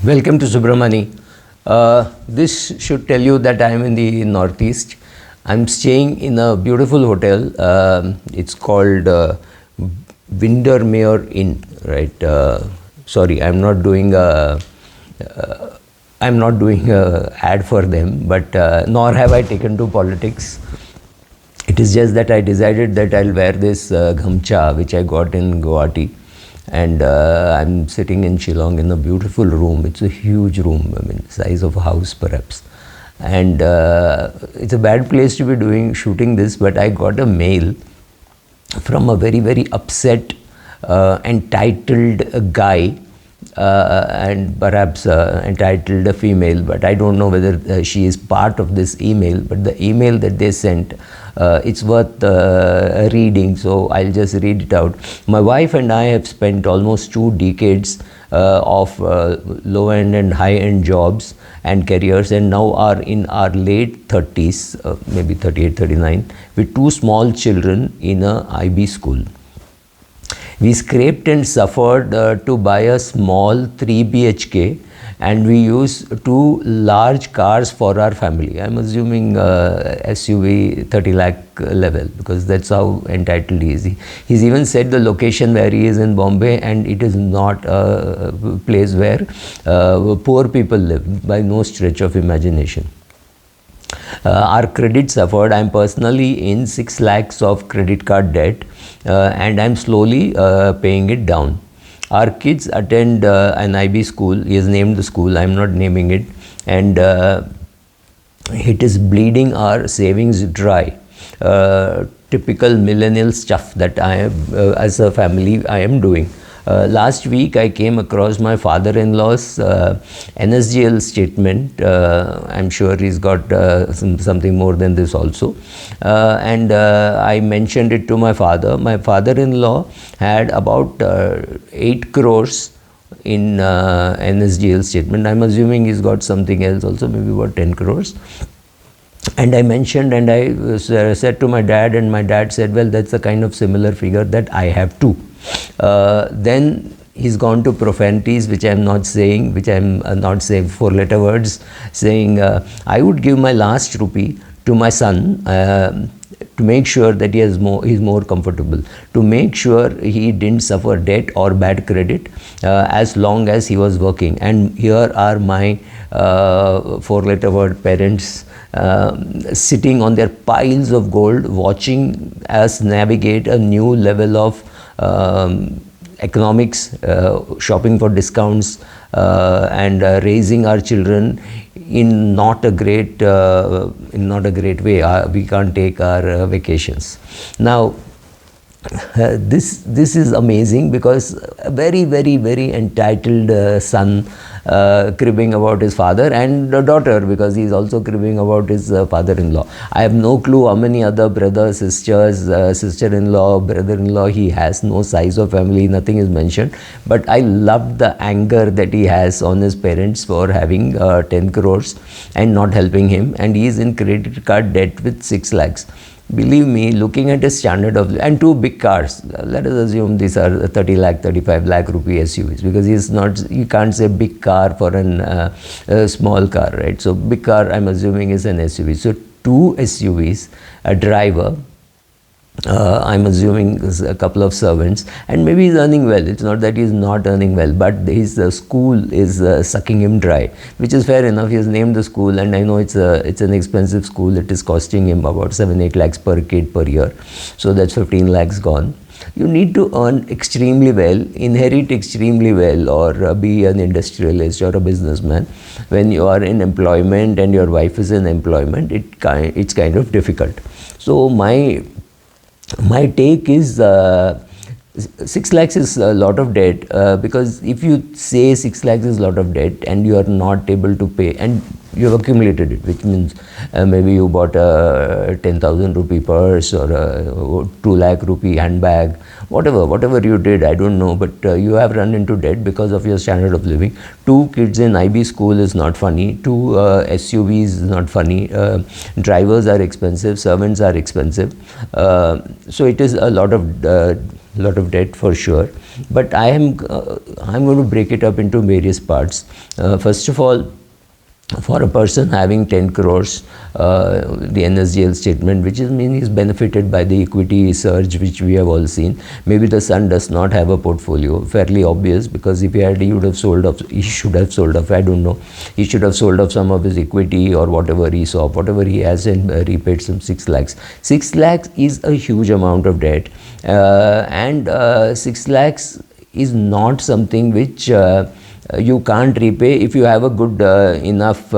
Welcome to Subramani. This should tell you that I am in the Northeast. I'm staying in a beautiful hotel. It's called Windermere Inn, right? Sorry, I'm not doing a ad for them, but nor have I taken to politics. It is just that I decided that I'll wear this ghamcha which I got in Guwahati, and I'm sitting in Shillong in a beautiful room. It's a huge room, I mean, size of a house perhaps. And it's a bad place to be shooting this, but I got a mail from a very, very upset, entitled guy, and perhaps entitled a female, but I don't know whether she is part of this email. But the email that they sent, it's worth reading, so I'll just read it out. My wife and I have spent almost 2 decades of low-end and high-end jobs and careers, and now are in our late 30s, maybe 38, 39, with 2 small children in a IB school. We scraped and suffered to buy a small 3 BHK, and we use 2 large cars for our family. I'm assuming SUV 30 lakh level, because that's how entitled he is. He's even said the location where he is in Bombay, and it is not a place where poor people live by no stretch of imagination. Our credit suffered. I'm personally in 6 lakhs of credit card debt, and I'm slowly paying it down. Our kids attend an IB school. He has named the school, I'm not naming it, and it is bleeding our savings dry. Typical millennial stuff that I am, as a family, I am doing. Last week I came across my father-in-law's NSGL statement. I'm sure he's got something more than this also, and I mentioned it to my father. My father-in-law had about 8 crores in NSGL statement. I'm assuming he's got something else also, maybe about 10 crores. And I mentioned, and I said to my dad, and my dad said, well, that's a kind of similar figure that I have too. Then he's gone to profanities, which I'm not saying, 4-letter words, saying, I would give my last rupee to my son to make sure that he's more comfortable, to make sure he didn't suffer debt or bad credit as long as he was working. And here are my 4-letter word parents sitting on their piles of gold, watching us navigate a new level of economics, shopping for discounts, and raising our children in not a great way. We can't take our vacations now. This is amazing, because a very, very, very entitled son cribbing about his father, and a daughter, because he is also cribbing about his father-in-law. I have no clue how many other brothers, sisters, sister-in-law, brother-in-law he has. No size of family, nothing is mentioned. But I loved the anger that he has on his parents for having 10 crores and not helping him, and he is in credit card debt with 6 lakhs. Believe me, looking at his standard of, and 2 big cars, let us assume these are 30 lakh, 35 lakh rupee SUVs, because you can't say big car for a small car, right? So big car, I'm assuming, is an SUV. So 2 SUVs, a driver, I'm assuming a couple of servants, and maybe he's earning well. It's not that he's not earning well, but his school is sucking him dry, which is fair enough. He has named the school, and I know it's an expensive school. It is costing him about 7-8 lakhs per kid per year, so that's 15 lakhs gone. You need to earn extremely well, inherit extremely well, or be an industrialist or a businessman. When you are in employment and your wife is in employment, it's kind of difficult. So my take is 6 lakhs is a lot of debt, because if you say 6 lakhs is a lot of debt and you are not able to pay, and you have accumulated it, which means maybe you bought a 10,000 rupee purse or a 2 lakh rupee handbag, whatever you did, I don't know, but you have run into debt because of your standard of living. 2 kids in IB school is not funny. 2 SUVs is not funny. Drivers are expensive, servants are expensive. So it is a lot of debt for sure. But I'm going to break it up into various parts. First of all, for a person having 10 crores, the NSDL statement, which is mean he's benefited by the equity surge which we have all seen. Maybe the son does not have a portfolio, fairly obvious, because if he had, he would have sold off, he should have sold off, I don't know, he should have sold off some of his equity or whatever he saw, whatever he has, and repaid some 6 lakhs. 6 lakhs is a huge amount of debt, and 6 lakhs is not something which you can't repay if you have a good enough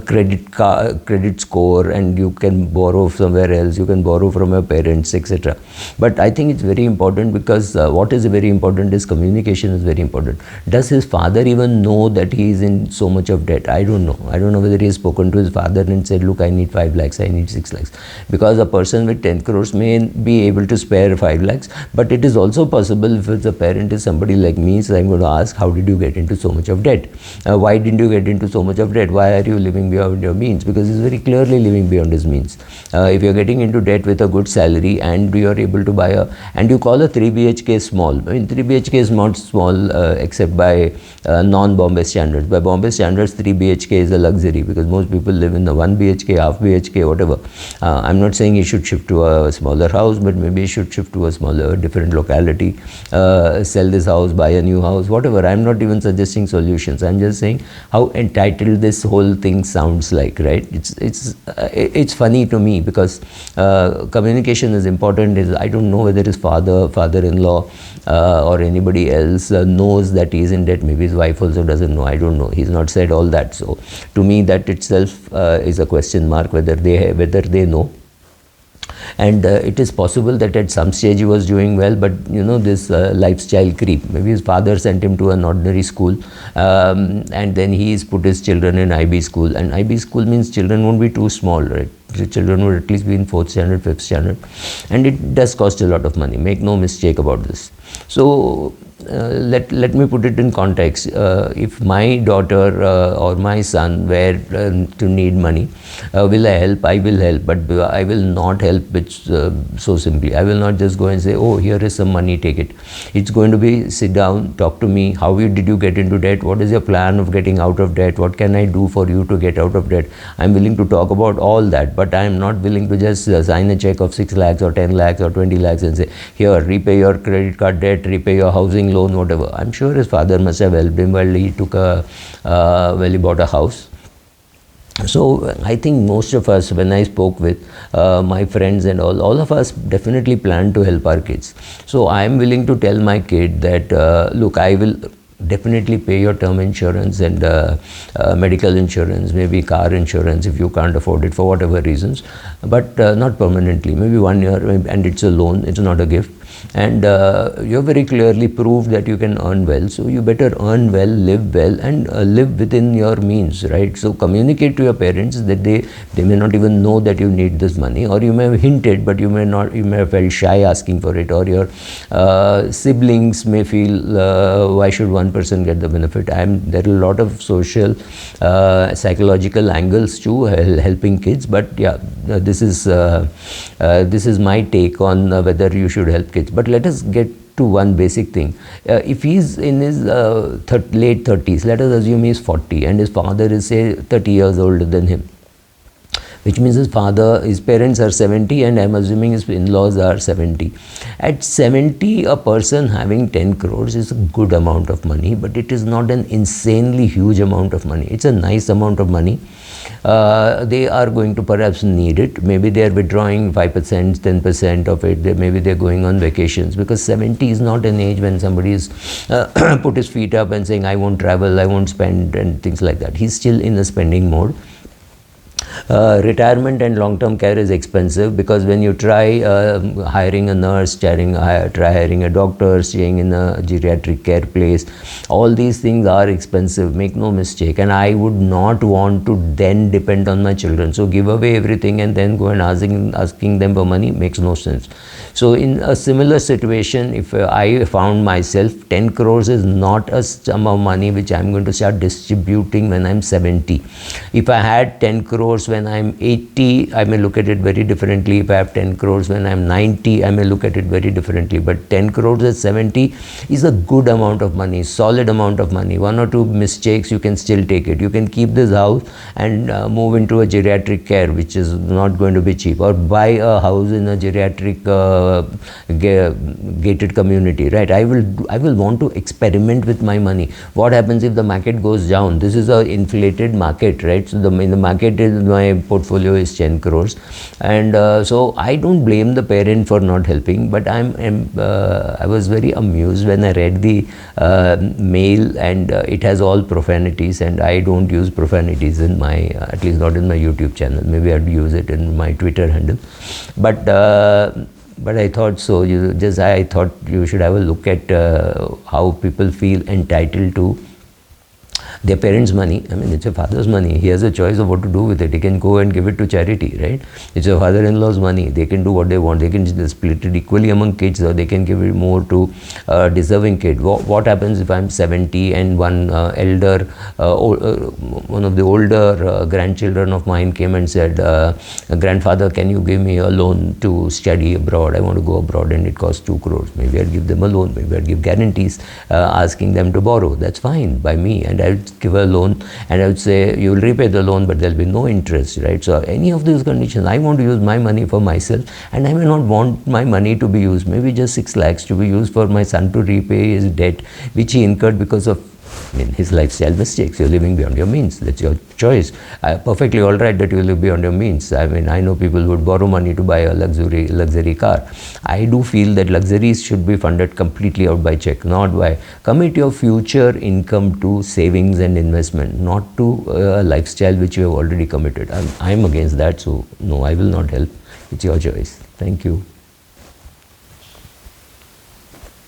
credit score, and you can borrow somewhere else, you can borrow from your parents, etc. But I think it's very important, because what is very important is communication is very important. Does his father even know that he is in so much of debt? I don't know. I don't know whether he has spoken to his father and said, look, I need 5 lakhs, I need 6 lakhs. Because a person with 10 crores may be able to spare 5 lakhs, but it is also possible, if the parent is somebody like me, so I'm going to ask, how did you get into so much of debt? Why didn't you get into so much of debt? Why are you living beyond your means? Because he's very clearly living beyond his means. If you're getting into debt with a good salary and you're able to buy and you call a 3 BHK small, I mean 3 BHK is not small except by non-Bombay standards. By Bombay standards, 3 BHK is a luxury, because most people live in the 1 BHK, half BHK, whatever. I'm not saying he should shift to a smaller house, but maybe he should shift to a smaller, different locality, sell this house, buy a new house, whatever. I'm not even suggesting solutions. I'm just saying how entitled this whole thing sounds like, right? It's funny to me, because communication is important. I don't know whether his father-in-law or anybody else knows that he is in debt. Maybe his wife also doesn't know. I don't know. He's not said all that. So to me, that itself is a question mark, whether they know. And it is possible that at some stage he was doing well, but this lifestyle creep, maybe his father sent him to an ordinary school, and then he's put his children in IB school, and IB school means children won't be too small, right? The children would at least be in 4th standard, 5th standard, and it does cost a lot of money, make no mistake about this. So let me put it in context. If my daughter or my son were to need money, will I help? I will help, but I will not help it so simply. I will not just go and say, oh, here is some money, take it. It's going to be, sit down, talk to me. How did you get into debt? What is your plan of getting out of debt? What can I do for you to get out of debt? I'm willing to talk about all that, but I am not willing to just sign a check of 6 lakhs or 10 lakhs or 20 lakhs and say, here, repay your credit card debt, repay your housing loan, whatever. I'm sure his father must have helped him while he bought a house. So I think most of us, when I spoke with my friends and all of us definitely plan to help our kids. So I am willing to tell my kid that, look, I will definitely pay your term insurance and medical insurance, maybe car insurance if you can't afford it for whatever reasons, but not permanently, maybe 1 year, and it's a loan, it's not a gift. And you have very clearly proved that you can earn well, so you better earn well, live well, and live within your means, right? So communicate to your parents that they may not even know that you need this money, or you may have hinted, but you may have felt shy asking for it, or your siblings may feel, why should one person get the benefit? There are a lot of social, psychological angles to helping kids, but yeah, this is my take on whether you should help kids. But let us get to one basic thing. If he's in his late 30s, let us assume he's 40 and his father is, say, 30 years older than him, which means his parents are 70 and I'm assuming his in-laws are 70. At 70, a person having 10 crores is a good amount of money, but it is not an insanely huge amount of money. It's a nice amount of money. They are going to perhaps need it. Maybe they are withdrawing 5%, 10% of it. Maybe they're going on vacations, because 70 is not an age when somebody is put his feet up and saying, I won't travel, I won't spend, and things like that. He's still in a spending mode. Retirement and long-term care is expensive, because when you try hiring a nurse, try hiring a doctor, staying in a geriatric care place, all these things are expensive, make no mistake, and I would not want to then depend on my children. So give away everything and then go and asking them for money makes no sense. So in a similar situation, if I found myself, 10 crores is not a sum of money which I'm going to start distributing when I'm 70. If I had 10 crores crores when I'm 80, I may look at it very differently. If I have 10 crores when I'm 90, I may look at it very differently. But 10 crores at 70 is a good amount of money, solid amount of money. One or two mistakes, you can still take it. You can keep this house and move into a geriatric care, which is not going to be cheap, or buy a house in a geriatric gated community, right? I will want to experiment with my money. What happens if the market goes down? This is a inflated market, right? So in the market is, my portfolio is 10 crores, and so I don't blame the parent for not helping, but I was very amused when I read the mail, and it has all profanities, and I don't use profanities in my, at least not in my YouTube channel. Maybe I'd use it in my Twitter handle, but I thought so. I thought you should have a look at how people feel entitled to their parents' money. I mean, it's your father's money. He has a choice of what to do with it. He can go and give it to charity, right? It's your father-in-law's money. They can do what they want. They can split it equally among kids, or they can give it more to deserving kid. What happens if I'm 70 and one elder, one of the older grandchildren of mine came and said, grandfather, can you give me a loan to study abroad? I want to go abroad and it costs 2 crores. Maybe I'd give them a loan. Maybe I'd give guarantees asking them to borrow. That's fine by me. And I'd give a loan, and I would say, you will repay the loan, but there'll be no interest, right? So any of these conditions, I want to use my money for myself, and I may not want my money to be used, maybe just 6 lakhs to be used for my son to repay his debt, which he incurred because of his lifestyle mistakes. You're living beyond your means. That's your choice. Perfectly all right that you live beyond your means. I mean, I know people would borrow money to buy a luxury car. I do feel that luxuries should be funded completely out by check, not by commit your future income to savings and investment, not to a lifestyle which you have already committed. I'm against that, so no, I will not help. It's your choice. Thank you.